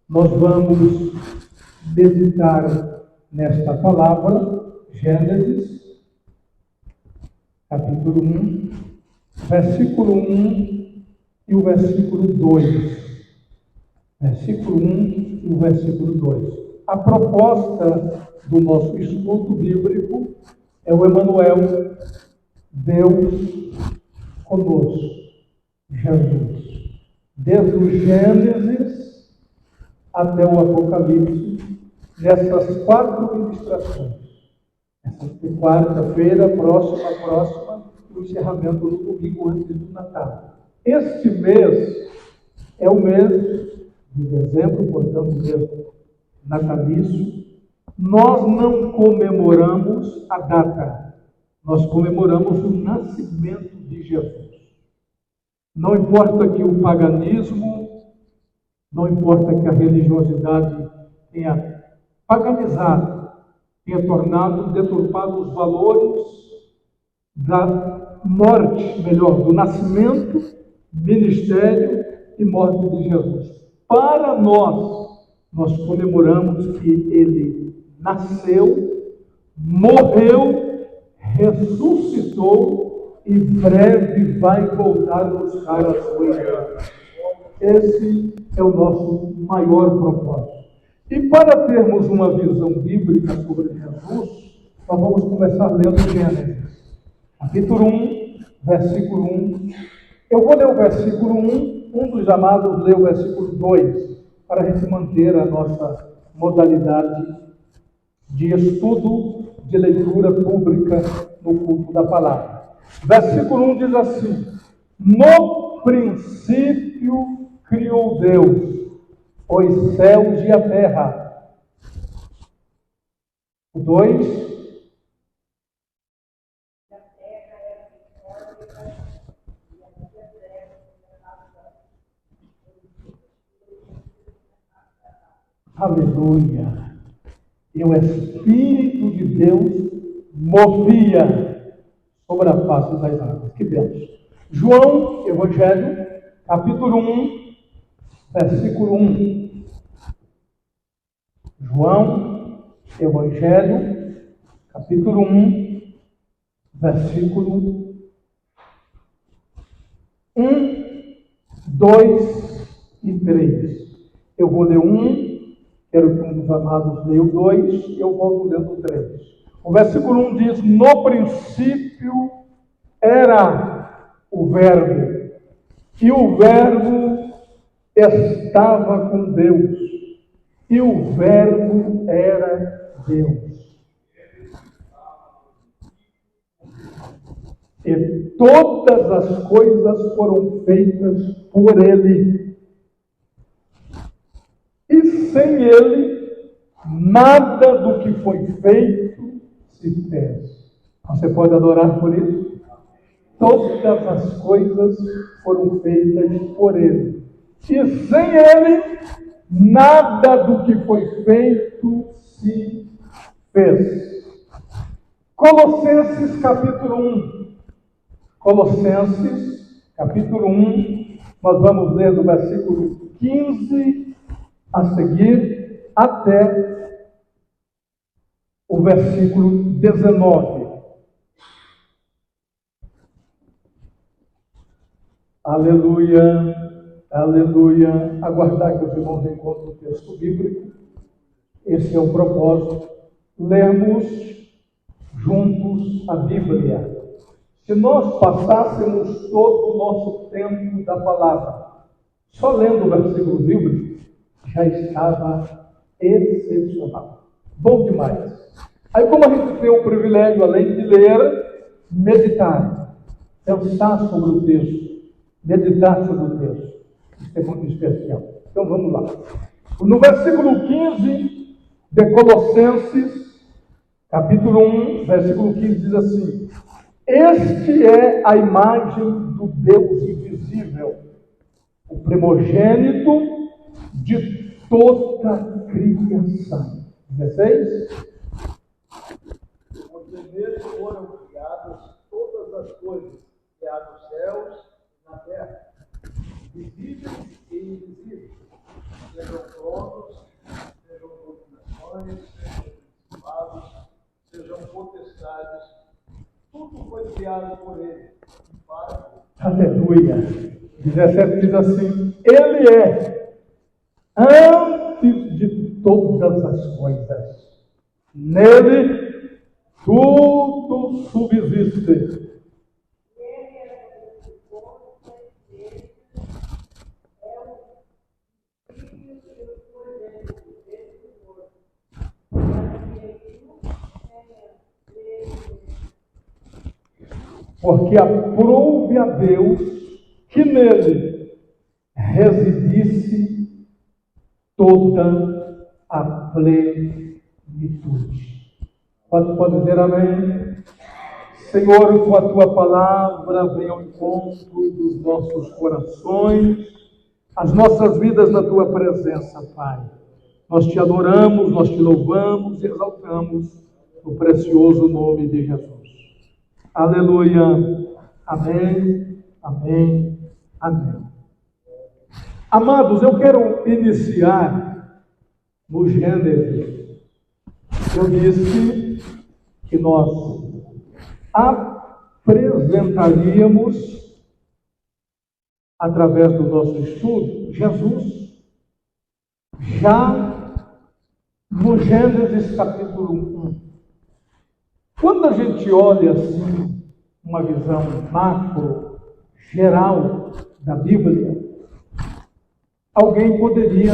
Nós vamos meditar nesta palavra, Gênesis, capítulo 1, versículo 1 e o versículo 2. Versículo 1 e o versículo 2. A proposta do nosso estudo bíblico é o Emanuel, Deus conosco, Jesus. Desde o Gênesis até o Apocalipse, nessas 4 ministrações. Essa quarta-feira, próxima, o encerramento do domingo antes do Natal. Este mês é o mês de dezembro, portanto, mês natalício. Nós não comemoramos a data, nós comemoramos o nascimento de Jesus. Não importa que o paganismo, não importa que a religiosidade tenha paganizado, tenha deturpado os valores da morte, do nascimento, ministério e morte de Jesus. Para nós comemoramos que ele nasceu, morreu, ressuscitou e breve vai voltar a buscar a sua igreja. Esse é o nosso maior propósito. E para termos uma visão bíblica sobre Jesus, nós vamos começar lendo Gênesis, capítulo 1, versículo 1. Eu vou ler o versículo 1, um dos amados lê o versículo 2, para a gente manter a nossa modalidade de estudo, de leitura pública no culto da palavra. Versículo 1 diz assim: no princípio criou Deus os céus e a terra. O 2. Aleluia. E o Espírito de Deus movia sobre a face das águas. Que Deus. João, Evangelho, capítulo 1, versículo 1. João, Evangelho, capítulo 1, versículo 1, 2 e 3. Eu vou ler 1, quero que um dos amados leia o 2, e eu volto lendo o 3. O versículo 1 diz: no princípio era o Verbo, e o Verbo estava com Deus, e o Verbo era Deus. E todas as coisas foram feitas por Ele. E sem Ele, nada do que foi feito se fez. Você pode adorar por isso? Todas as coisas foram feitas por Ele. E sem Ele, nada do que foi feito se fez. Colossenses capítulo 1. Colossenses capítulo 1. Nós vamos ler do versículo 15 a seguir até o versículo 19. Aleluia, aleluia. Aguardar que os irmãos encontrem o texto bíblico. Esse é o propósito. Lermos juntos a Bíblia. Se nós passássemos todo o nosso tempo da palavra só lendo o versículo bíblico, já estava excepcional. Bom demais. Aí, como a gente tem o privilégio, além de ler, meditar, pensar sobre o texto, meditar sobre o texto. Isso é muito especial. Então, vamos lá. No versículo 15 de Colossenses, capítulo 1, versículo 15, diz assim: este é a imagem do Deus invisível, o primogênito de toda a criação. 16. Porque nele foram criadas todas as coisas que há nos céus e na terra, visíveis e invisíveis, sejam tronos, criado por ele. Aleluia. 17 diz assim: Ele é antes de todas as coisas. Nele tudo subsiste. Porque aprouve a Deus que nele residisse toda a plenitude. Pode dizer amém? Senhor, com a tua palavra, venha ao encontro dos nossos corações, as nossas vidas na tua presença, Pai. Nós te adoramos, nós te louvamos e exaltamos no precioso nome de Jesus. Aleluia. Amém, amém, amém. Amados, eu quero iniciar no Gênesis. Eu disse que nós apresentaríamos, através do nosso estudo, Jesus já no Gênesis capítulo 1. Quando a gente olha assim, uma visão macro, geral da Bíblia, alguém poderia,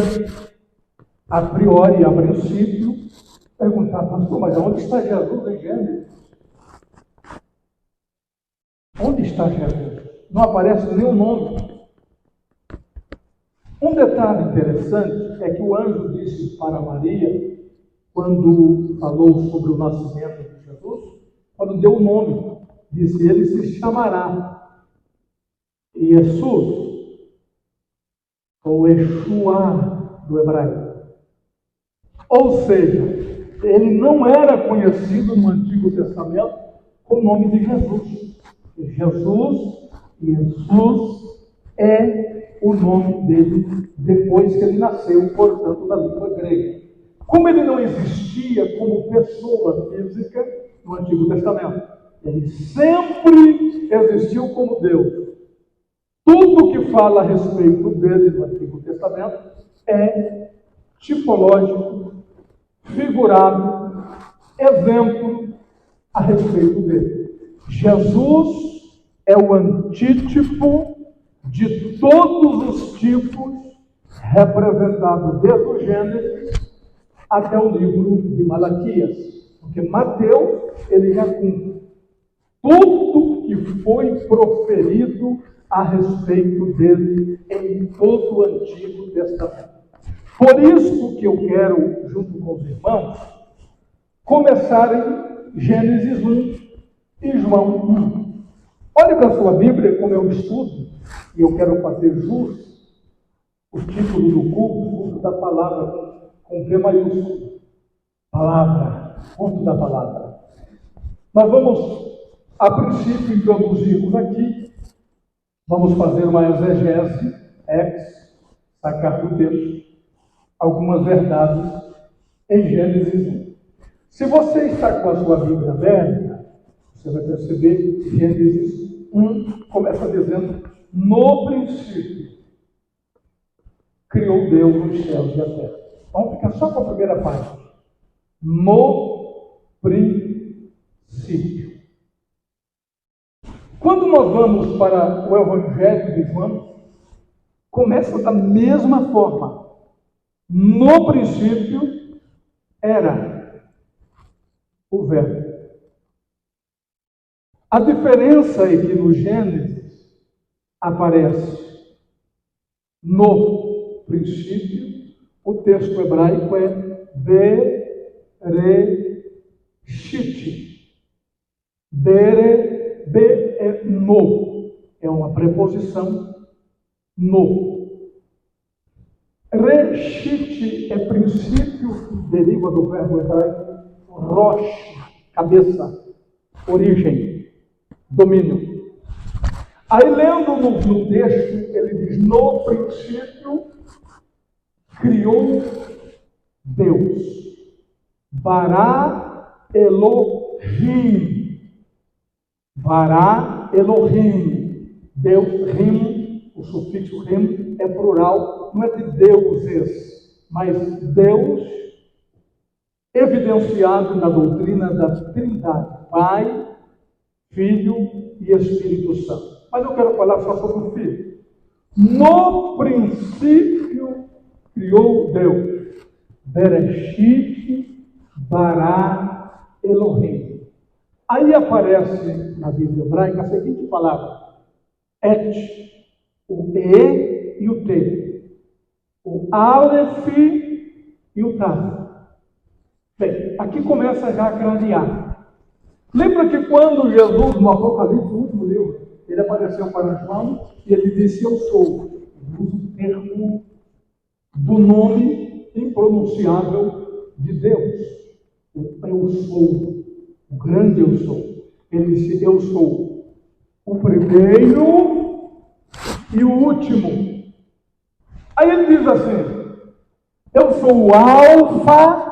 a priori, a princípio, perguntar: pastor, mas onde está Jesus em Gênesis? Onde está Jesus? Não aparece nenhum nome. Um detalhe interessante é que o anjo disse para Maria, quando falou sobre o nascimento de Jesus, quando deu o nome, disse: ele se chamará Jesus, ou Yeshua do hebraico. Ou seja, ele não era conhecido no Antigo Testamento com o nome de Jesus. Jesus é o nome dele depois que ele nasceu, portanto, na língua grega. Como ele não existia como pessoa física no Antigo Testamento, ele sempre existiu como Deus. Tudo que fala a respeito dele no Antigo Testamento é tipológico, figurado, exemplo a respeito dele. Jesus é o antítipo de todos os tipos representados desde o Gênesis até o livro de Malaquias. Porque Mateus, ele já cumpre tudo que foi proferido a respeito dele em todo o Antigo Testamento. Por isso que eu quero, junto com os irmãos, começar em Gênesis 1 e João 1. Olhe para a sua Bíblia, como eu estudo, e eu quero fazer jus o título do culto da palavra, com V maiúsculo. Palavra, culto da palavra. Nós vamos, a princípio, introduzirmos aqui, vamos fazer uma exegese, sacar do texto, algumas verdades em Gênesis 1. Se você está com a sua Bíblia aberta, você vai perceber que Gênesis 1 começa dizendo: no princípio criou Deus os céus e a terra. Vamos ficar só com a primeira parte. No princípio. Quando nós vamos para o Evangelho de João, começa da mesma forma. No princípio era o Verbo. A diferença é que no Gênesis aparece no princípio, o texto hebraico é Bereshit. Be é no, é uma preposição no. Reshit é princípio, deriva do verbo hebraico rosh, cabeça, origem, domínio. Aí, lendo no texto, ele diz: no princípio criou Deus. Bara Elohim. Vará Elohim. Deus, rim, o sufixo rim é plural, não é de deuses, mas Deus evidenciado na doutrina da Trindade, Pai, Filho e Espírito Santo. Mas eu quero falar só sobre o Filho. No princípio criou Deus. Bereshit bara Elohim. Aí aparece na Bíblia hebraica a seguinte palavra: et, o E e o T, o Aleph e o Tav. Bem, aqui começa já a gradear. Lembra que quando Jesus, no Apocalipse, no último livro, ele apareceu para João e ele disse: eu sou. Ele usa o termo do nome impronunciável de Deus. O eu sou, o grande eu sou. Ele disse: eu sou o primeiro e o último. Aí ele diz assim: eu sou o alfa,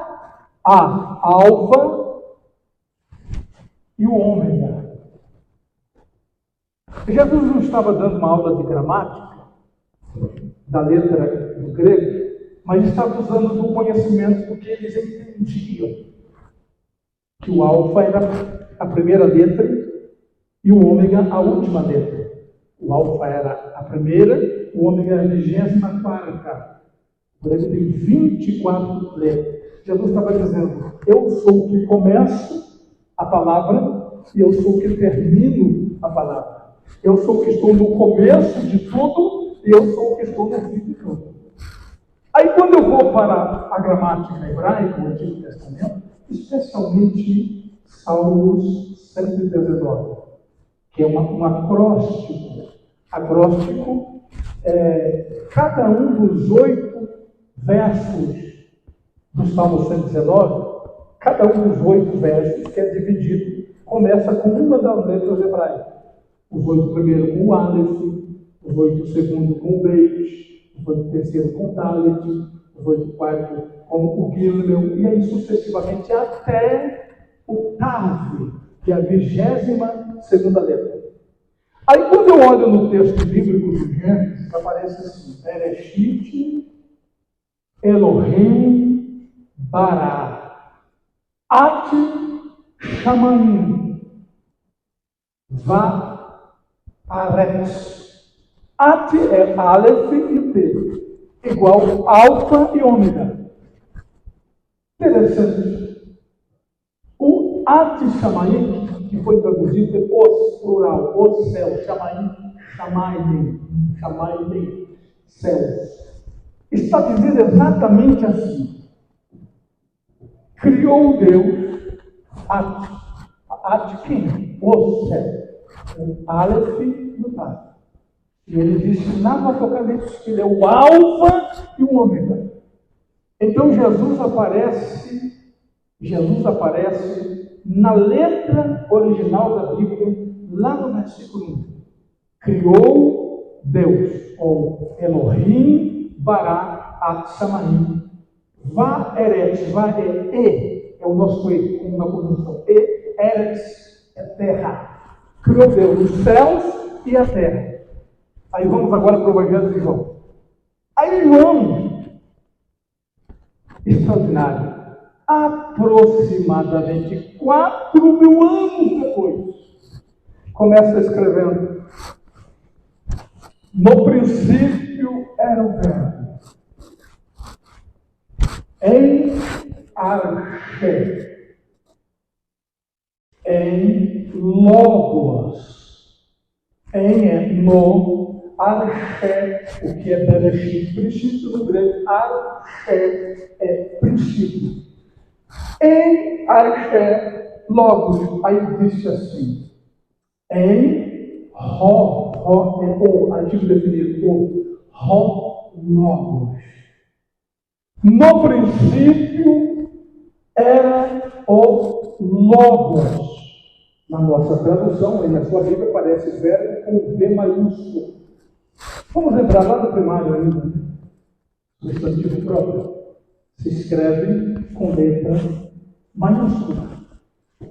alfa e o ômega. Jesus não estava dando uma aula de gramática da letra do grego, mas estava usando do conhecimento do que eles entendiam. Que o alfa era a primeira letra e o ômega a última letra. O alfa era a primeira, o ômega era a 24ª. O grego tem 24 letras. Jesus estava dizendo: eu sou o que começo a palavra e eu sou o que termino a palavra. Eu sou o que estou no começo de tudo e eu sou o que estou no fim de tudo. Aí quando eu vou para a gramática hebraica, o Antigo Testamento, especialmente Salmos 119, que é um acróstico. Acróstico é cada um dos 8 versos do Salmo 119, cada um dos 8 versos, que é dividido, começa com uma das letras hebraicas. Os 8 primeiros com o Aleph, os 8 segundos com o Beit, os 8 terceiros com o Dalet, os 8 quartos com o Gimel, e aí sucessivamente até o Tav, que é a 22ª letra. Aí quando eu olho no texto bíblico do Gênesis, aparece assim: Bereshit Elohim bara at shamayim va aretz. At é Aleph e T, igual alfa e ômega. Interessante. O at shamayim, que foi traduzido os, plural, os céus, shamayim, céus, está dizendo exatamente assim: criou Deus at quem? O céu, o Aleph e o Tav. E ele disse lá no Apocalipse que ele é o alfa e o ômega. Então Jesus aparece na letra original da Bíblia, lá no versículo 1. Criou Deus, ou Elohim bara at shamayim va eretz. Va é o nosso E, como na conjunção. E, eretz, é terra. Criou Deus os céus e a terra. Aí vamos agora para o Evangelho de João. Aí João, extraordinário, aproximadamente 4.000 anos depois, começa escrevendo: no princípio era o Verbo, em Arché, em Logos, em no Arché, o que é Bereshit, princípio do grego. Arché é princípio. Em Arché, Logos. Aí disse assim: em Ró é o, artigo definido, o Ró Logos. No princípio era o Logos. Na nossa tradução, e na sua Bíblia, aparece verbo com V maiúsculo. Vamos lembrar lá do primário ainda, né? O substantivo próprio se escreve com letra maiúscula.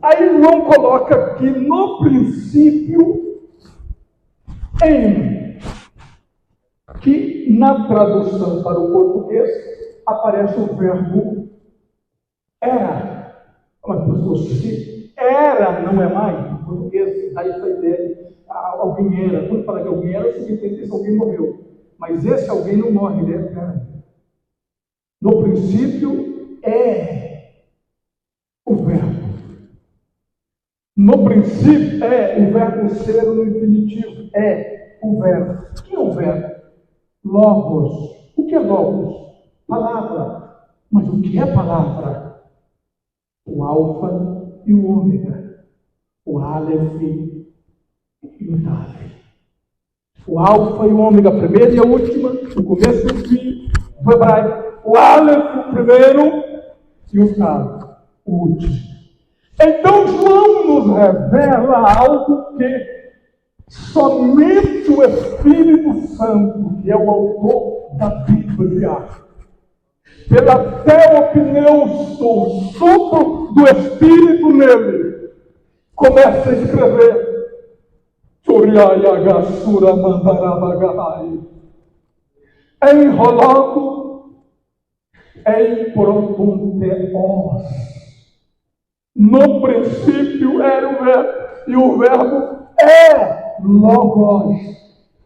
Aí João coloca aqui, no princípio, em, que na tradução para o português aparece o verbo era. Mas, pastor, se era, não é mais, em português, daí essa ideia, alguém era. Quando fala que alguém era, significa que alguém morreu. Mas esse alguém não morre, ele é eterno. No princípio é o verbo. No princípio é o verbo ser no infinitivo. É o verbo. O que é o verbo? Logos. O que é logos? Palavra. Mas o que é palavra? O alfa e o ômega. O aleph e o taf. O alfa e o ômega, a primeira e a última, o começo e o fim do hebraico. O aleph, o primeiro, e o taf, o último. Então João nos revela algo que somente o Espírito Santo, que é o autor da Bíblia, pela teopneus, o sopro do Espírito nele, começa a escrever. Enrolado em protonteos. No princípio era o verbo, e o verbo é logos.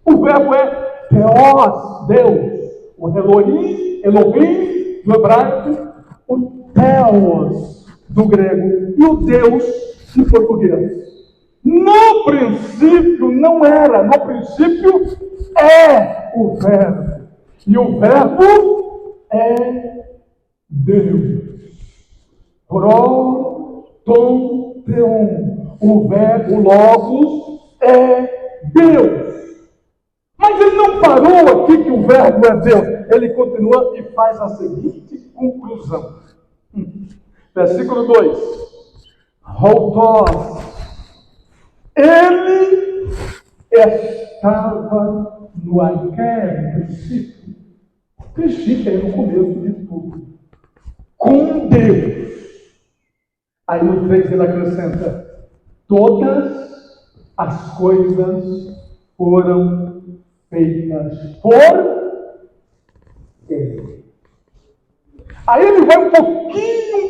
O verbo é theos, Deus. O Elohim do hebraico, o theos do grego, e o Deus do português. No princípio não era, no princípio é o verbo. E o verbo é Deus. Protonteon. O verbo logos é Deus. Mas ele não parou aqui que o verbo é Deus. Ele continua e faz a seguinte conclusão. Versículo 2. Rotós. Ele estava no arqué, no princípio. O princípio é no começo de tudo. Com Deus. Aí no 3 ele acrescenta: todas as coisas foram feitas por Ele. Aí ele vai um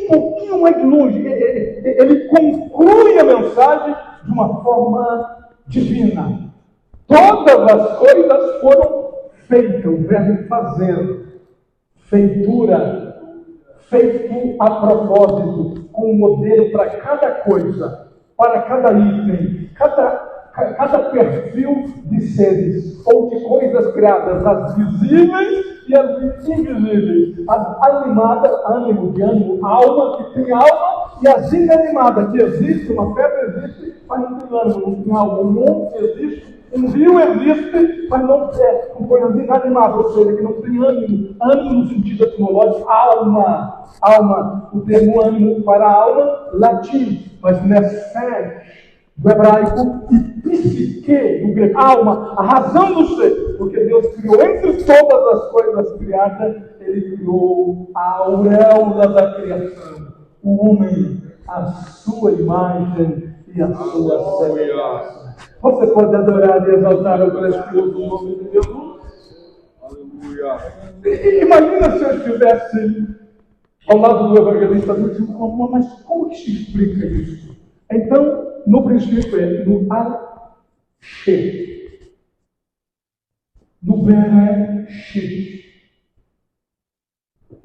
pouquinho mais longe. Ele conclui a mensagem de uma forma divina. Todas as coisas foram feitas. O verbo fazer, feitura, feito a propósito, com um modelo para cada coisa, para cada item, cada perfil de seres, ou de coisas criadas, as visíveis e as invisíveis, as animadas, ânimo de ânimo, alma que tem alma, e as inanimadas, que existe, uma pedra existe, mas não tem ânimo, não tem alma, um monte existe, um rio existe, mas não é com coisas inanimadas, ou seja, que não tem ânimo, ânimo no sentido etimológico, alma, o termo ânimo para a alma, latim, mas nefesh, do hebraico, e psique, do grego, alma, a razão do ser, porque Deus criou entre todas as coisas criadas, Ele criou a auréola da criação, o homem, a sua imagem e a sua semelhança. Você pode adorar e exaltar o precioso nome de Jesus? Aleluia. Imagina se eu estivesse ao lado do evangelista, mas como que se explica isso? Então, no princípio é no Al-She, no Bereshit.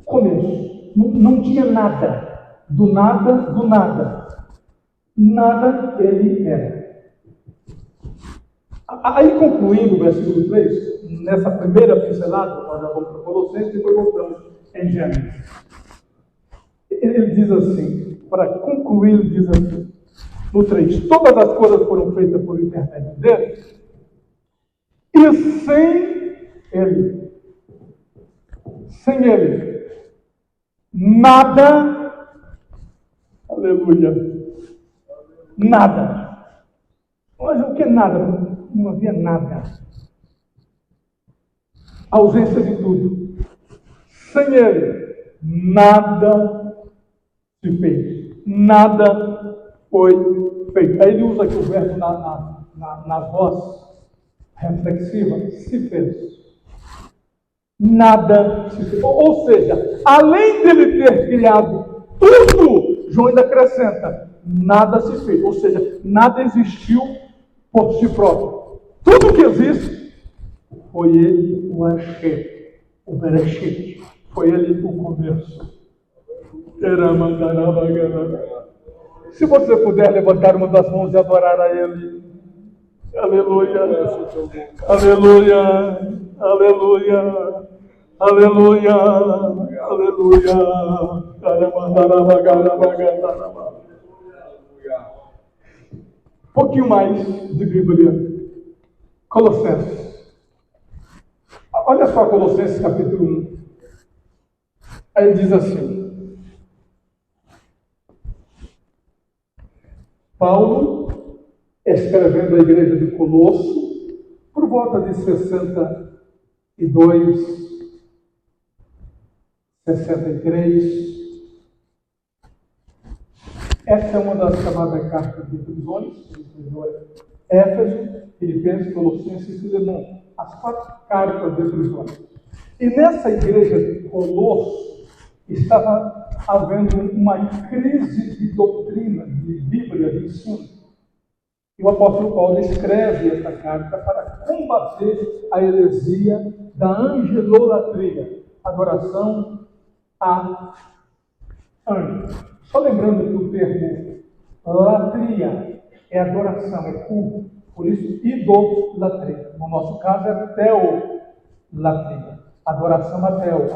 Começo. Não tinha nada. Do nada. Nada ele era. Aí, concluindo o versículo 3, nessa primeira pincelada, nós já vamos para Colossenses e depois voltamos em Gênesis. Ele diz assim, para concluir, ele diz assim, no 3, todas as coisas foram feitas por intermédio dele, e sem ele, nada, aleluia, nada. Mas o que é nada? Não havia nada. A ausência de tudo. Sem ele, nada se fez. Nada foi feito. Aí ele usa aqui o verbo na voz reflexiva, se fez. Nada se fez. Ou seja, além dele ter criado tudo, João ainda acrescenta, nada se fez. Ou seja, nada existiu por si próprio. Tudo que existe foi ele o Anche, o Bereshit. Foi ele o começo. Se você puder levantar uma das mãos e adorar a Ele. Aleluia. Aleluia. Aleluia. Aleluia. Aleluia. Um pouquinho mais de Bíblia. Colossenses. Olha só Colossenses capítulo 1. Aí ele diz assim: Paulo, escrevendo à igreja de Colosso, por volta de 62, 63. Essa é uma das chamadas cartas de prisões, Éfeso, Filipenses, Colossenses e Filemão. As 4 cartas de prisões. E nessa igreja de Colosso, estava havendo uma crise de doutrina, de Bíblia, de ensino. E o apóstolo Paulo escreve essa carta para combater a heresia da angelolatria, adoração a anjos. Só lembrando que o termo latria é adoração, é culto. Por isso, idolatria. No nosso caso, é teolatria. Adoração a Deus.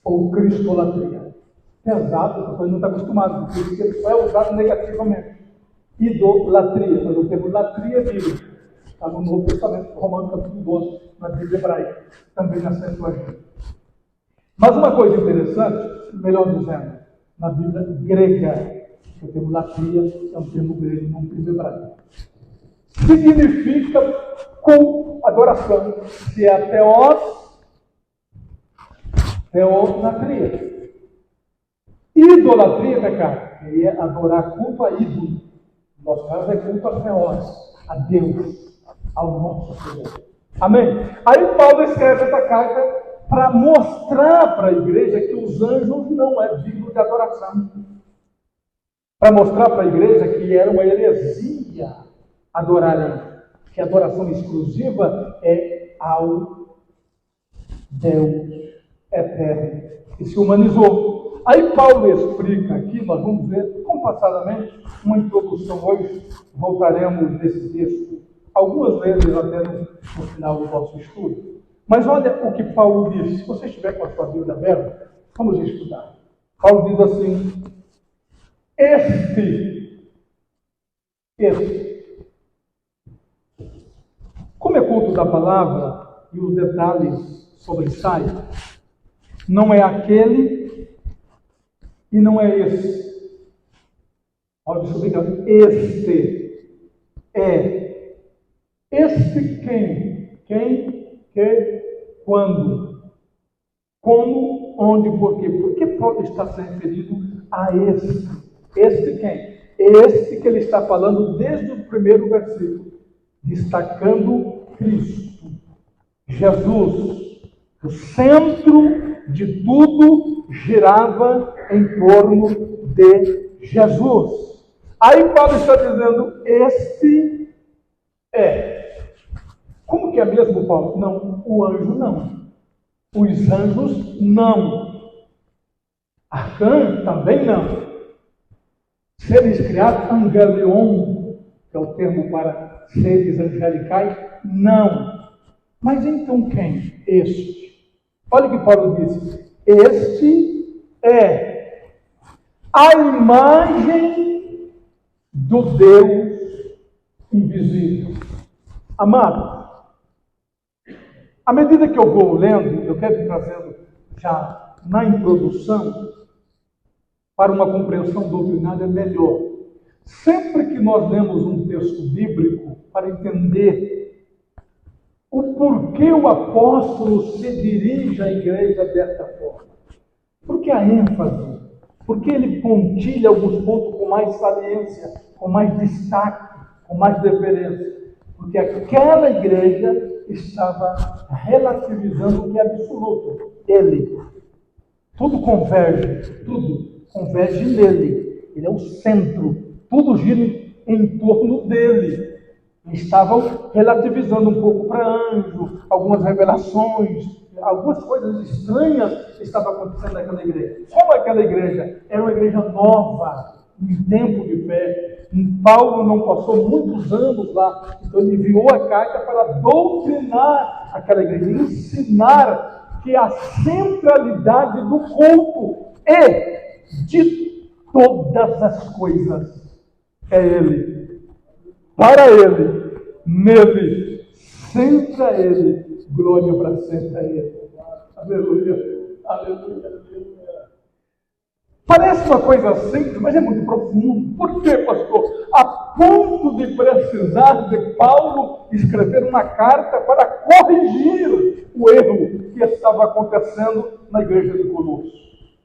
Ou cristolatria. Pesado, porque não está acostumado, porque isso é usado negativamente. Idolatria, mas o termo latria é bíblico. Está no Novo Testamento, Romanos capítulo 12, na Bíblia hebraica, também na Septuaginta. Mas uma coisa interessante, melhor dizendo, na Bíblia grega, o termo latria é um termo grego, não um termo hebraico. Significa culto, adoração. Se é teolatria. Idolatria é pecado. E é adorar culto a ídolo. No nosso caso é culto a Theos, a Deus, ao nosso Senhor. Amém? Aí Paulo escreve essa carta para mostrar para a igreja que os anjos não é digno de adoração. Para mostrar para a igreja que era uma heresia adorarem, que a adoração exclusiva é ao Deus eterno, que se humanizou. Aí Paulo explica aqui, nós vamos ver compassadamente uma introdução hoje, voltaremos nesse texto algumas vezes até no final do nosso estudo. Mas olha o que Paulo diz. Se você estiver com a sua Bíblia aberta, vamos estudar. Paulo diz assim: Este. Como é culto da palavra e os detalhes sobressaem, não é aquele e não é esse. Olha, deixa eu explicar. Este é. Este quem? Quem, que, quando? Como, onde, por quê? Por que Paulo está se referindo a este? Este quem? Este que ele está falando desde o primeiro versículo, destacando Cristo, Jesus. O centro de tudo girava em torno de Jesus. Aí Paulo está dizendo, este é. Como que é mesmo, Paulo? Não, o anjo não. Os anjos não. Arcanjo também não. Seres criados, angelion, que é o termo para seres angelicais, não. Mas então quem? Este. Olha o que Paulo diz. Este é a imagem do Deus invisível. Amado, à medida que eu vou lendo, eu quero ir trazendo já na introdução para uma compreensão doutrinária melhor. Sempre que nós lemos um texto bíblico para entender o porquê o apóstolo se dirige à igreja desta forma. Porque a ênfase Porque ele pontilha alguns pontos com mais saliência, com mais destaque, com mais deferência? Porque aquela igreja estava relativizando o que é absoluto. Ele. Tudo converge nele. Ele é o centro. Tudo gira em torno dele. Estavam relativizando um pouco para anjo, algumas revelações, algumas coisas estranhas estavam acontecendo naquela igreja. Como aquela igreja era uma igreja nova, em tempo de fé, Paulo não passou muitos anos lá, então ele enviou a carta para doutrinar aquela igreja, ensinar que a centralidade do culto e de todas as coisas é Ele, para Ele, nele, sempre a Ele, glória para sempre a Ele. Aleluia, aleluia, aleluia. Parece uma coisa simples, mas é muito profundo. Por quê, pastor? A ponto de precisar de Paulo escrever uma carta para corrigir o erro que estava acontecendo na igreja de Colossos.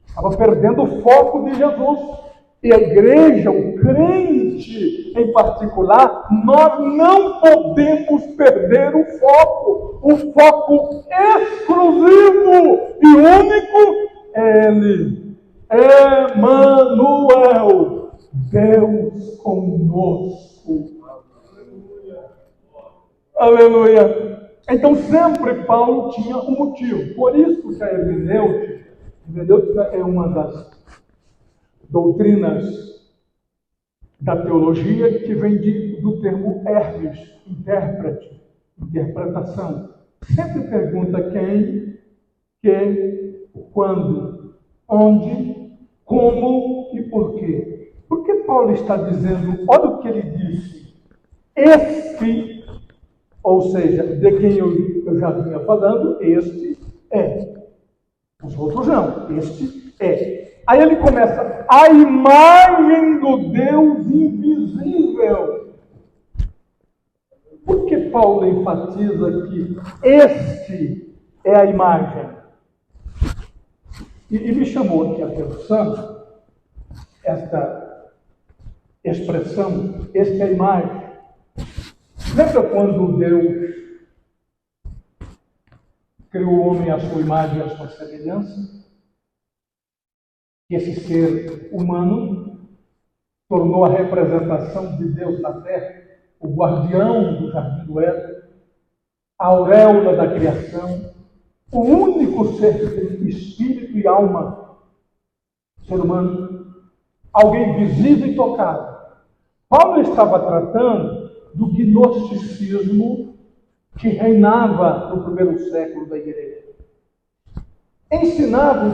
Estava perdendo o foco de Jesus. E a igreja, o crente em particular, nós não podemos perder o foco exclusivo e único é Ele. Emanuel, Deus conosco. Aleluia. Então sempre Paulo tinha um motivo. Por isso que a hermenêutica é uma das doutrinas da teologia que vem do termo hermes, intérprete, interpretação. Sempre pergunta quem, que, quando, onde, como e por quê. Por que Paulo está dizendo, olha o que ele disse, este, ou seja, de quem eu já vinha falando, este é. Os outros não, este é. Aí ele começa, a imagem do Deus invisível. Por que Paulo enfatiza que este é a imagem? E me chamou aqui a atenção esta expressão, esta é a imagem. Lembra quando Deus criou o homem à sua imagem e à sua semelhança? Esse ser humano tornou a representação de Deus na terra, o guardião do jardim do Éden, a auréola da criação, o único ser de espírito e alma, ser humano, alguém visível e tocado. Paulo estava tratando do gnosticismo que reinava no primeiro século da igreja. Ensinava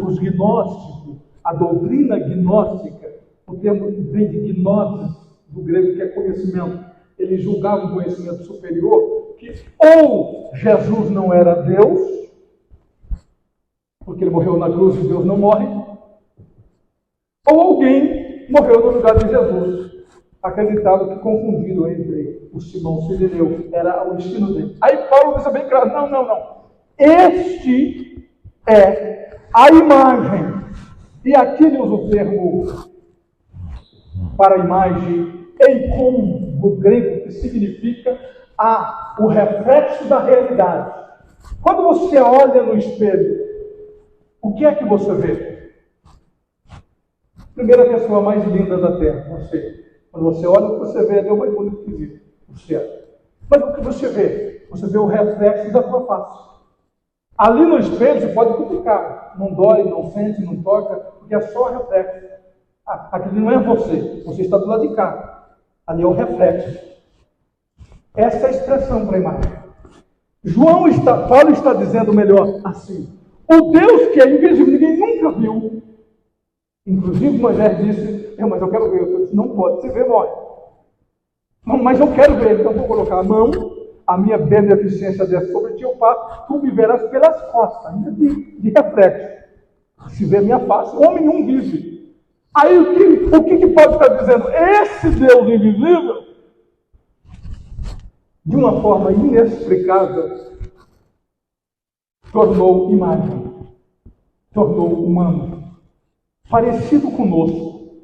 os gnósticos, a doutrina gnóstica, o termo vem de gnosis, do grego, que é conhecimento. Eles julgavam um conhecimento superior, que ou Jesus não era Deus, porque ele morreu na cruz e Deus não morre, ou alguém morreu no lugar de Jesus. Acreditado que confundiram entre o Simão Sirineu, era o ensino dele. Aí Paulo deixa bem claro, não. Este é a imagem. E aqui ele usa o termo para a imagem, eikon, do grego, que significa o reflexo da realidade. Quando você olha no espelho, o que é que você vê? Primeira pessoa mais linda da terra, você. Quando você olha, o que você vê é o mais bonito que existe, o céu. Mas o que você vê? Você vê o reflexo da tua face. Ali no espelho você pode cutucar. Não dói, não sente, não toca, porque é só o reflexo. Aquilo não é você está do lado de cá. Ali é o reflexo. Essa é a expressão para a imagem. Paulo está dizendo melhor assim. O Deus que é invisível, ninguém nunca viu. Inclusive Moisés disse, mas eu quero ver. Eu disse, não pode, se ver, morre. Não, mas eu quero ver, então vou colocar a mão, a minha beneficência desce sobre ti, eu faço, tu me verás pelas costas, ainda de reflexo. Se vê minha face, homem não vive. Aí o que Paulo está dizendo? Esse Deus invisível, de uma forma inexplicável, tornou imagem, tornou humano. parecido conosco,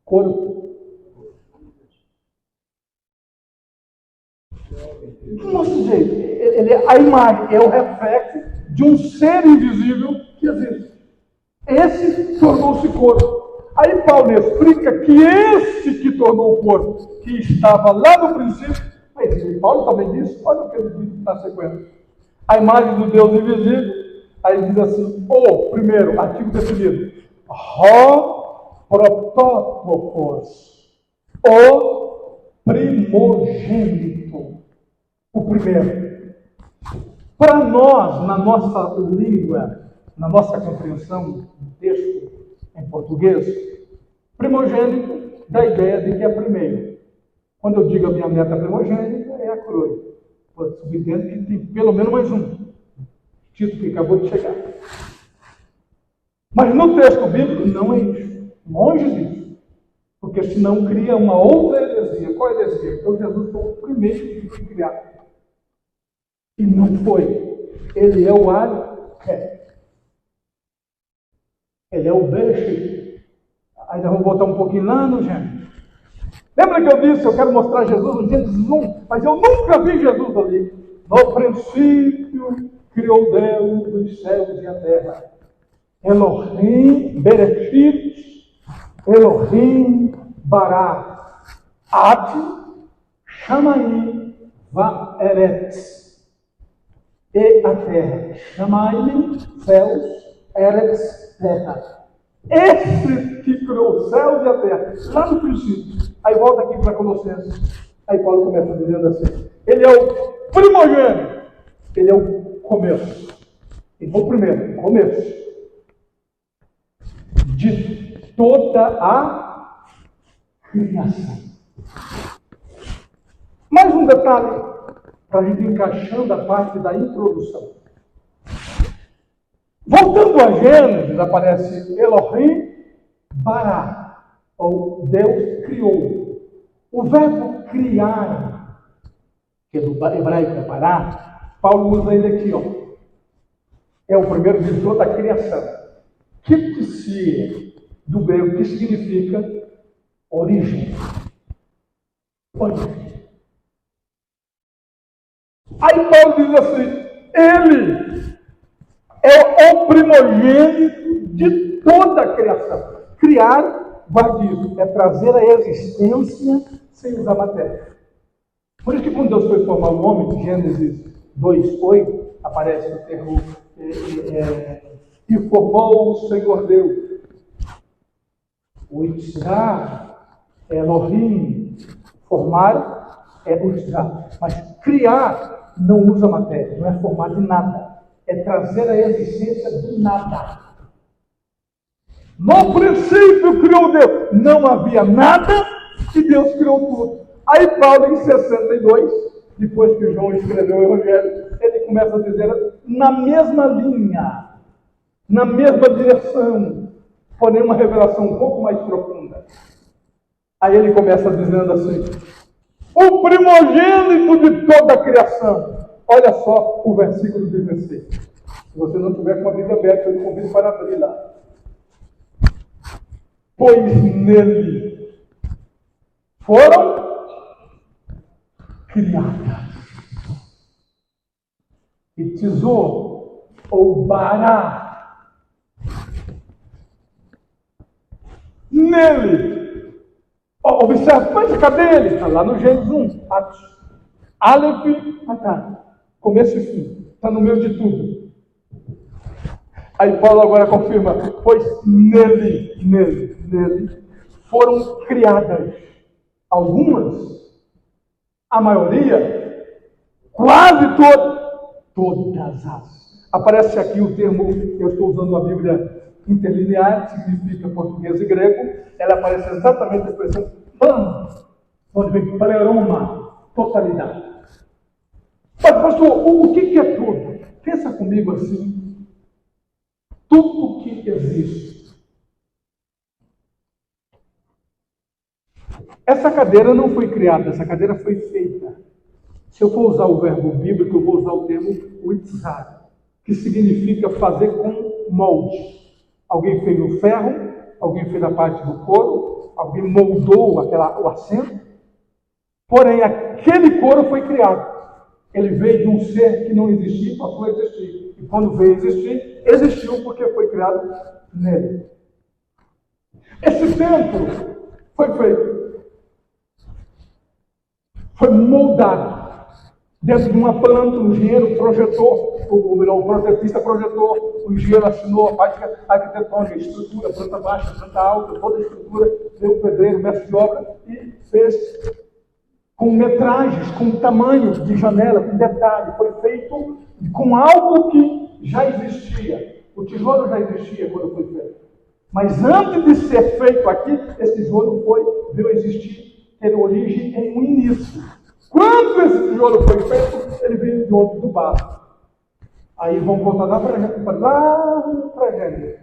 corpo. Do nosso jeito, ele é a imagem, é o reflexo de um ser invisível que existe. Esse tornou-se corpo. Aí Paulo explica que esse que tornou o corpo, que estava lá no princípio, mas Paulo também diz, olha o que ele diz na sequência. A imagem do Deus invisível, aí ele diz assim, primeiro, artigo definido, prototokos, o primogênito, o primeiro. Para nós, na nossa língua, na nossa compreensão do texto em português, primogênito dá a ideia de que é primeiro. Quando eu digo a minha neta primogênita, é a coroa. Subentendo que tem pelo menos mais um. Tito que acabou de chegar. Mas no texto bíblico não é isso. Longe disso. Porque senão cria uma outra heresia. Qual é a heresia? Então Jesus foi o primeiro que foi criado. E não foi. Ele é o Arqué. Ele é o Bereshit. Ainda vou voltar um pouquinho lá no Gênesis. Lembra que eu disse, eu quero mostrar Jesus no Gênesis 1, mas eu nunca vi Jesus ali. No princípio, criou Deus os céus e a terra. Elohim, Bereshit, Elohim, Bará, At, Shamaim, Vaeretz. E a terra. Shamaim, céus, Eretz, terra. Esse que criou os céus e a terra, lá no princípio. Aí volta aqui para Colossenses. Aí Paulo começa dizendo assim: ele é o primogênito, ele é o começo. Ele é o primeiro, o começo de toda a criação. Mais um detalhe, para a gente encaixando a parte da introdução. Voltando a Gênesis, aparece Elohim Bará, ou Deus criou. O verbo criar, que é do hebraico é bará, Paulo usa ele aqui, ó. É o primeiro de toda a criação. Kipsie, do grego, que significa origem. Origem. Aí Paulo diz assim, ele é o primogênito de toda a criação. Criar, guarde isso, é trazer a existência sem usar matéria. Por isso que quando Deus foi formar o homem, Gênesis 2:8, aparece o termo e formou o Senhor Deus. O Itzá, Elohim, formar é o Itzá. Mas criar não usa matéria, não é formar de nada. É trazer a existência do nada. No princípio criou Deus. Não havia nada e Deus criou tudo. Aí Paulo, em 62, depois que João escreveu o Evangelho, ele começa a dizer na mesma linha, na mesma direção, porém uma revelação um pouco mais profunda. Aí ele começa dizendo assim, o primogênito de toda a criação. Olha só o versículo 16. Se você não tiver com a Bíblia aberta, eu convido para abrir lá. Pois nele foram criadas. E tesouro, ou bará. Nele. Observe, mas cadê ele? Está lá no Gênesis 1. Aleph, começo e fim. Está no meio de tudo. Aí Paulo agora confirma, pois nele foram criadas algumas, a maioria, quase todas as. Aparece aqui o termo, eu estou usando a Bíblia interlinear, que significa português e grego, ela aparece exatamente a expressão onde vem pleroma, totalidade. Mas pastor, o que é tudo? Pensa comigo assim. Tudo que existe. Essa cadeira não foi criada, essa cadeira foi feita. Se eu for usar o verbo bíblico, eu vou usar o termo utzar, que significa fazer com molde. Alguém fez o ferro, alguém fez a parte do couro, alguém moldou o assento, porém aquele couro foi criado. Ele veio de um ser que não existia e passou a existir. E quando veio a existir, existiu porque foi criado nele. Esse templo foi feito, foi moldado dentro de uma planta. O engenheiro projetou, ou melhor, o projetista projetou, o engenheiro assinou a parte arquitetônica, a estrutura, planta baixa, planta alta, toda a estrutura, deu o pedreiro, mestre de obra e fez com metragens, com tamanho de janela, com detalhe. Foi feito com algo que já existia. O tijolo já existia quando foi feito. Mas antes de ser feito aqui, esse tijolo veio existir, ter origem em um início. Quando esse tijolo foi feito, ele veio de outro do barro. Aí vamos voltar lá para Gênesis.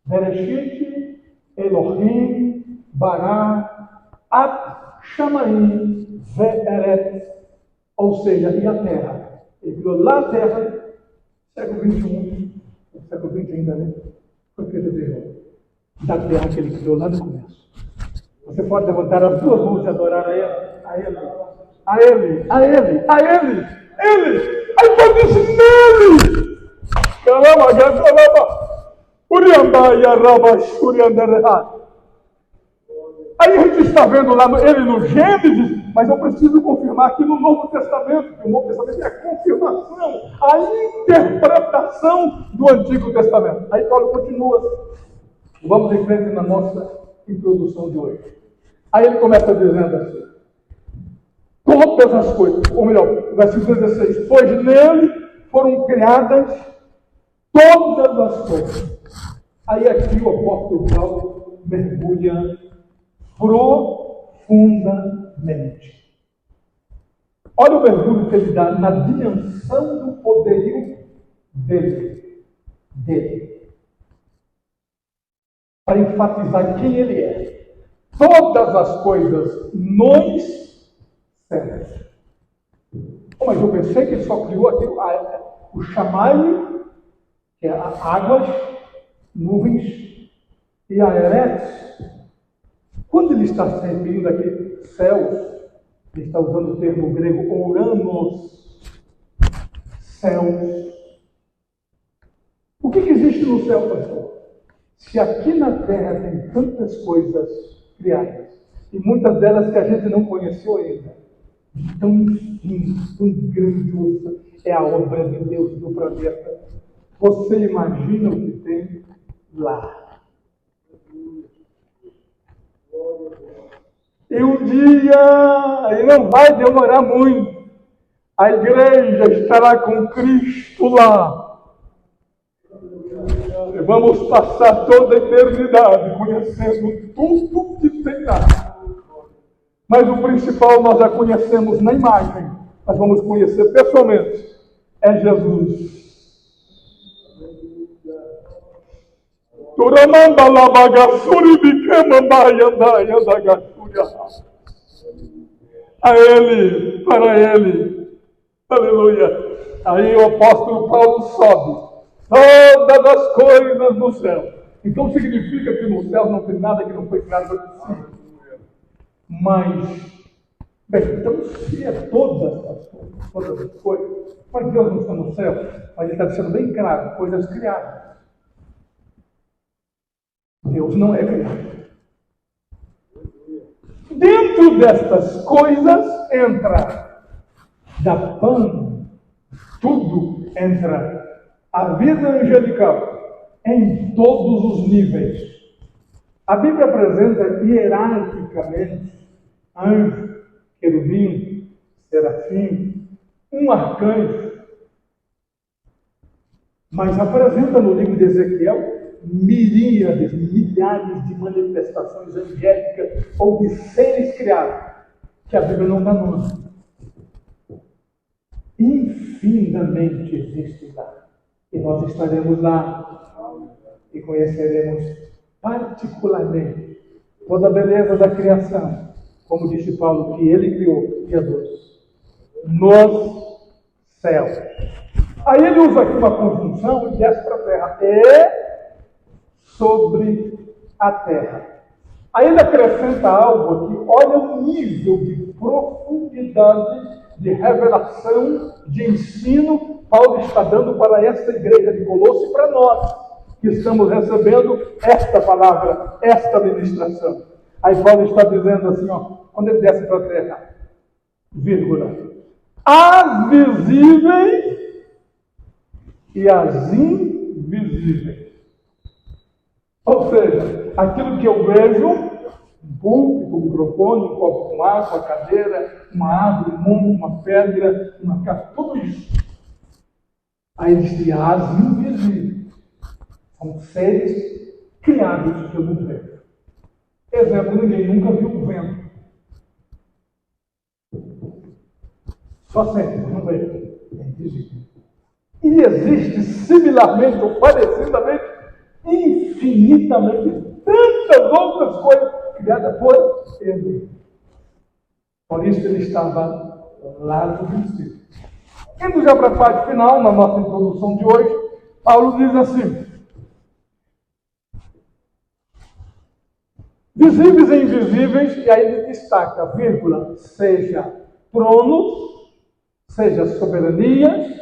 Bereshit, Elohim, Bará, At Shamaim, Ve'eret. Ou seja, e a terra. Ele criou lá a terra, século 21, século 20 ainda, né? Foi feito tijolo. Da terra que ele criou lá no começo. Você pode levantar as duas mãos e adorar a ele. Ele. Aí Paulo disse, nele. Caramba. Aí a gente está vendo lá ele no Gênesis, mas eu preciso confirmar aqui no Novo Testamento, que o Novo Testamento é a confirmação, a interpretação do Antigo Testamento. Aí Paulo continua. Vamos em frente na nossa introdução de hoje. Aí ele começa dizendo assim: todas as coisas, ou melhor, versículo 16: pois nele foram criadas todas as coisas. Aí aqui o apóstolo Paulo mergulha profundamente. Olha o mergulho que ele dá na dimensão do poderio dele. Para enfatizar quem ele é. Todas as coisas nos céus. Mas eu pensei que ele só criou aquilo, o chamai, que é águas, nuvens, e a eretes. Quando ele está se referindo aqui, céus, ele está usando o termo grego oranos, céus. O que existe no céu, pastor? Se aqui na terra tem tantas coisas criadas, e muitas delas que a gente não conheceu ainda, tão fina, tão grandiosa é a obra de Deus no planeta, você imagina o que tem lá. E um dia, e não vai demorar muito, a igreja estará com Cristo lá. E vamos passar toda a eternidade conhecendo tudo que tem lá. Mas o principal nós já conhecemos na imagem, nós vamos conhecer pessoalmente, é Jesus. A Ele, para Ele, aleluia. Aí o apóstolo Paulo sobe. Todas as coisas no céu. Então significa que no céu não tem nada que não foi criado por si. Mas, bem, então se é todas as coisas, mas Deus não está no céu, mas ele está deixando bem claro, coisas criadas. Deus não é criado. Dentro destas coisas entra da PAN, tudo entra. A vida angelical, em todos os níveis. A Bíblia apresenta hierarquicamente anjo, querubim, serafim, um arcanjo. Mas apresenta no livro de Ezequiel miríades, milhares de manifestações angélicas ou de seres criados, que a Bíblia não dá nome. Infinitamente existe lá. E nós estaremos lá e conheceremos particularmente toda a beleza da criação, como disse Paulo, que ele criou, Jesus, nos céus. Aí ele usa aqui uma conjunção e desce para a terra. E sobre a terra. Aí ele acrescenta algo aqui, olha o nível de profundidade, de revelação, de ensino, Paulo está dando para esta igreja de Colossos e para nós, que estamos recebendo esta palavra, esta ministração. Aí Paulo está dizendo assim, quando ele desce para a terra, vírgula, as visíveis e as invisíveis. Ou seja, aquilo que eu vejo, um púlpito, um microfone, um copo com água, uma cadeira, uma árvore, um monte, uma pedra, uma casa, tudo isso. Aí ele diz, as invisíveis. São seres criados pelo vento. Exemplo, ninguém nunca viu o vento. Só sempre, não vê. É invisível. E existe similarmente ou parecidamente, infinitamente, tantas outras coisas criadas por ele. Por isso ele estava lá no princípio. Indo já para a parte final, na nossa introdução de hoje, Paulo diz assim, visíveis e invisíveis, e aí ele destaca, vírgula, seja tronos, seja soberanias,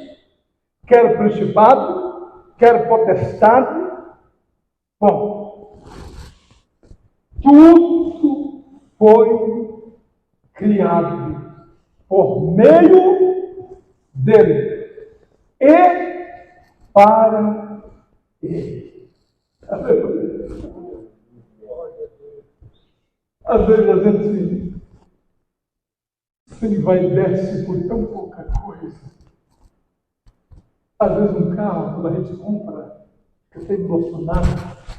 quer principado, quer potestade. Bom, tudo foi criado por meio dele e para ele. Às vezes a gente se vai e desce por tão pouca coisa. Às vezes um carro, quando a gente compra, fica emocionado,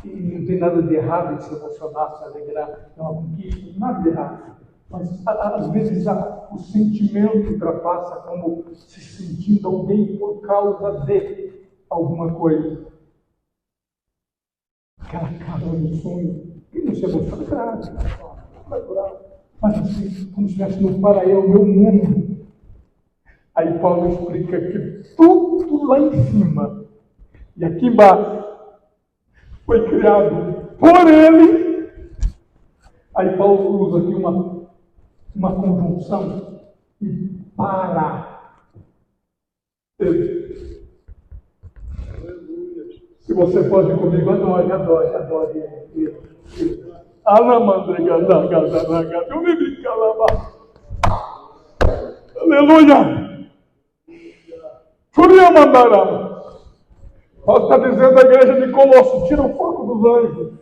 e não tem nada de errado em se emocionar, se alegrar, é uma conquista, nada de errado. Mas às vezes o sentimento ultrapassa como se sentindo bem por causa de alguma coisa. Aquela casa do sonho, e não se emociona, claro, natural. Mas assim, como se estivesse no paraíso, o meu mundo. Aí Paulo explica que tudo lá em cima e aqui embaixo foi criado por ele. Aí Paulo usa aqui uma conjunção e para ele. Se você pode comigo, adore ele. Aleluia! Churia mandará. Paulo está dizendo à igreja de Colossos, tira o foco dos anjos.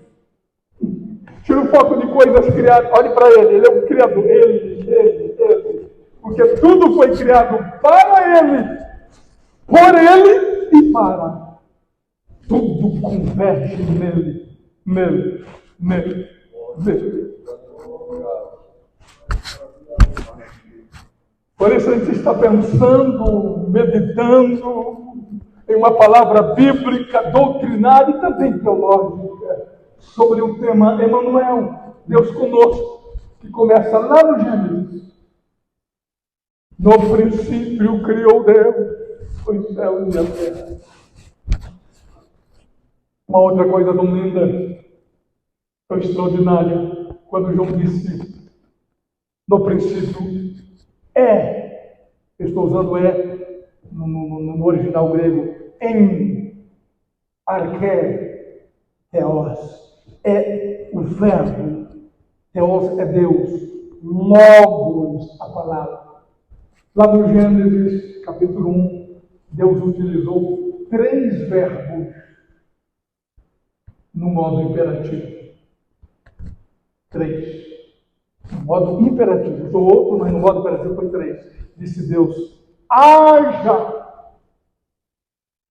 Tira o foco de coisas criadas. Olhe para ele é o Criador. Ele. Porque tudo foi criado para ele, por ele e para. Tudo converge nele. Por isso a gente está pensando, meditando em uma palavra bíblica, doutrinária e também teológica sobre o tema Emanuel, Deus conosco, que começa lá no Gênesis. No princípio criou Deus os céus e a terra. Uma outra coisa tão linda, tão extraordinária, quando João disse, no princípio estou usando no original grego, em arché, theos, é o verbo, theos é Deus, logos, a palavra. Lá no Gênesis, capítulo 1, Deus utilizou 3 verbos no modo imperativo. 3. No modo imperativo. Usou outro, mas no modo imperativo foi 3. Disse Deus, haja!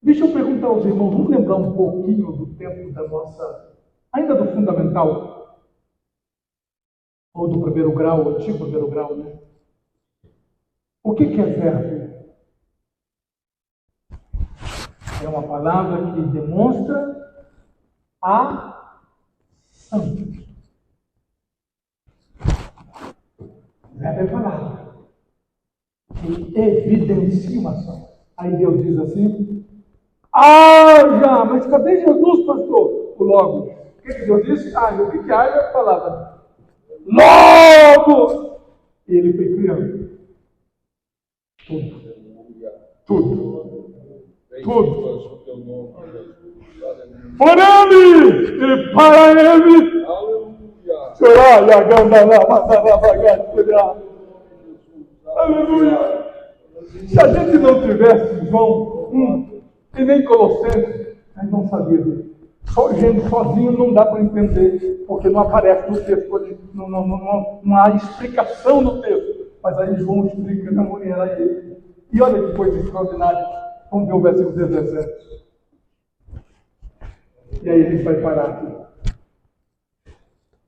Deixa eu perguntar aos irmãos, vamos lembrar um pouquinho do tempo da nossa, ainda do fundamental, ou do primeiro grau, antigo primeiro grau, né? O que é verbo? É uma palavra que demonstra a ação. Verbo é palavra que evidencia uma ação. Aí Deus diz assim, haja! Mas cadê Jesus, pastor? O Logos. que Deus disse? E o que a águia falava? Logo! E ele foi criando. Tudo. Por ele e para ele. Será? Aleluia. Se a gente não tivesse João 1 e nem Colossenses, a gente não sabia dele. Gente, sozinho não dá para entender, porque não aparece no texto, não há explicação no texto. Mas aí João explica, não era ele. E olha que coisa extraordinária. Vamos ver o versículo 17. E aí a gente vai parar aqui.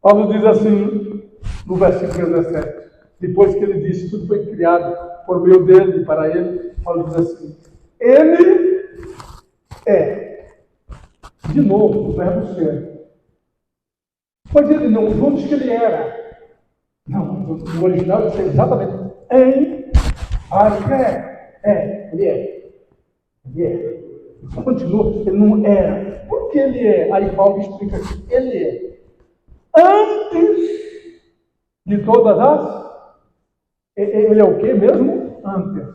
Paulo diz assim, no versículo 17, depois que ele disse, tudo foi criado por meio dele e para ele, Paulo diz assim, ele é, de novo, o verbo ser. Mas ele não, vamos que ele era. Não, no original ele diz exatamente, ele é. Ele é. Continua, ele não era. Por que ele é? Aí Paulo explica aqui, ele é. Antes de todas as... Ele é o que mesmo? Antes.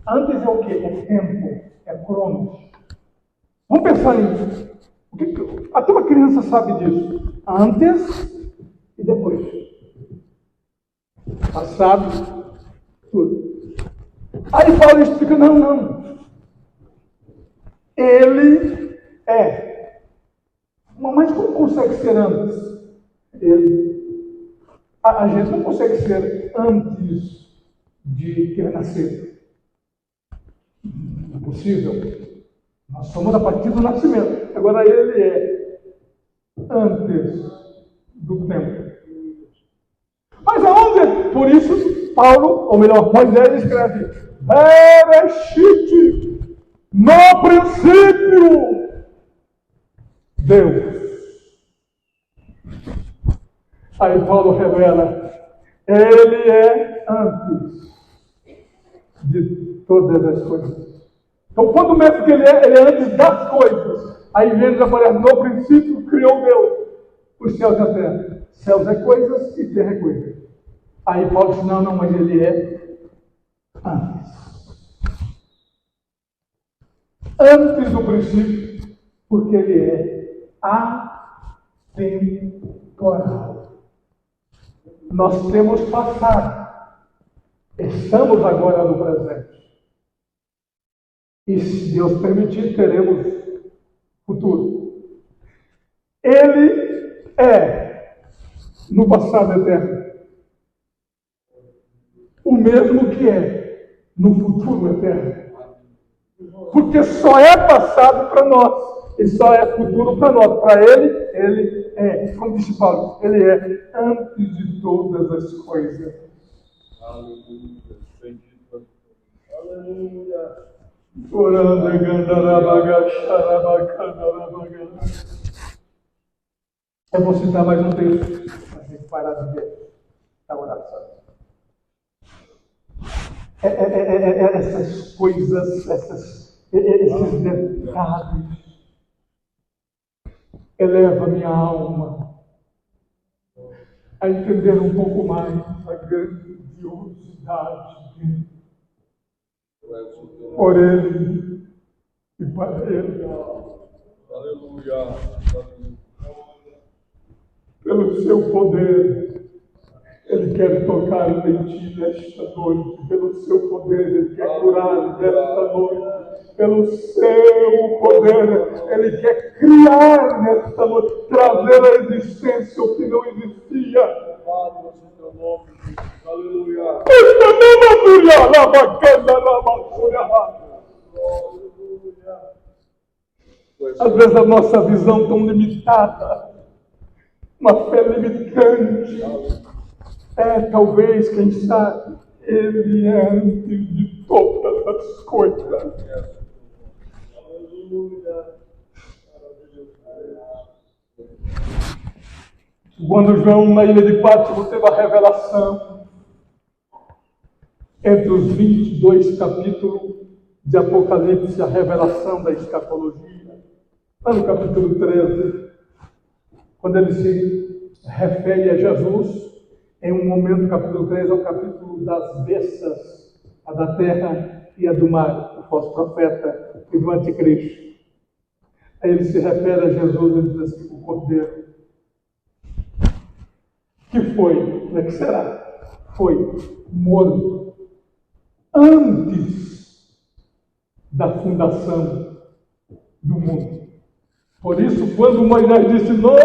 Antes é o que? É tempo, é cronos. Vamos pensar nisso. Até uma criança sabe disso. Antes e depois. Passado, tudo. Aí Paulo explica, não. Ele é. Mas como consegue ser antes? Ele. A gente não consegue ser antes de ter nascido. Impossível. Nós somos a partir do nascimento. Agora ele é antes do tempo. Mas aonde? Por isso, Paulo, ou melhor, Moisés escreve Bereshit, no princípio, Deus. Aí Paulo revela, ele é antes de todas as coisas. Então, quando mesmo que ele é antes das coisas. Aí Gênesis aparece, no princípio criou Deus os céus e a terra. Céus é coisas e terra é coisa. Aí Paulo diz, não, mas ele é antes. Antes do princípio, porque ele é atemporal. Nós temos passado. Estamos agora no presente. E se Deus permitir, teremos futuro. Ele é, no passado eterno, o mesmo que é no futuro eterno. Porque só é passado para nós, e só é futuro para nós. Para ele é, como disse Paulo, ele é antes de todas as coisas. Aleluia. Aleluia. Eu vou citar mais um texto para a gente parar de ver a oração. Essas coisas, esses detalhes, eleva minha alma a entender um pouco mais a grandiosidade de por ele e para ele. Aleluia. Pelo seu poder, ele quer tocar em ti nesta noite. Pelo seu poder, ele quer curar nesta noite. Pelo seu poder, ele quer criar nesta noite, trazer à existência o que não existia. Aleluia. Às vezes a nossa visão tão limitada, uma fé limitante, talvez, quem sabe, ele é antes de todas as coisas. Aleluia. Quando João, na ilha de Pátimo, teve a revelação, entre os 22 capítulos de Apocalipse, a revelação da escatologia, lá no capítulo 13, quando ele se refere a Jesus, em um momento, capítulo 3, é o capítulo das bestas, a da terra e a do mar, o falso profeta e do anticristo. Aí ele se refere a Jesus e diz assim, o Cordeiro, que foi, como é que será? Foi morto antes da fundação do mundo. Por isso, quando Moisés disse, no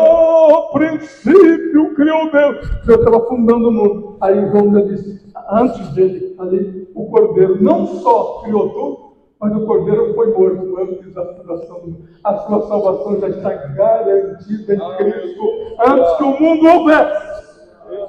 princípio criou Deus, Deus estava fundando o mundo. Aí João disse, antes dele, ali, o Cordeiro não só criou tudo, mas o Cordeiro foi morto antes da fundação do mundo. A sua salvação já está garantida em Cristo, antes que o mundo houvesse. Aleluia.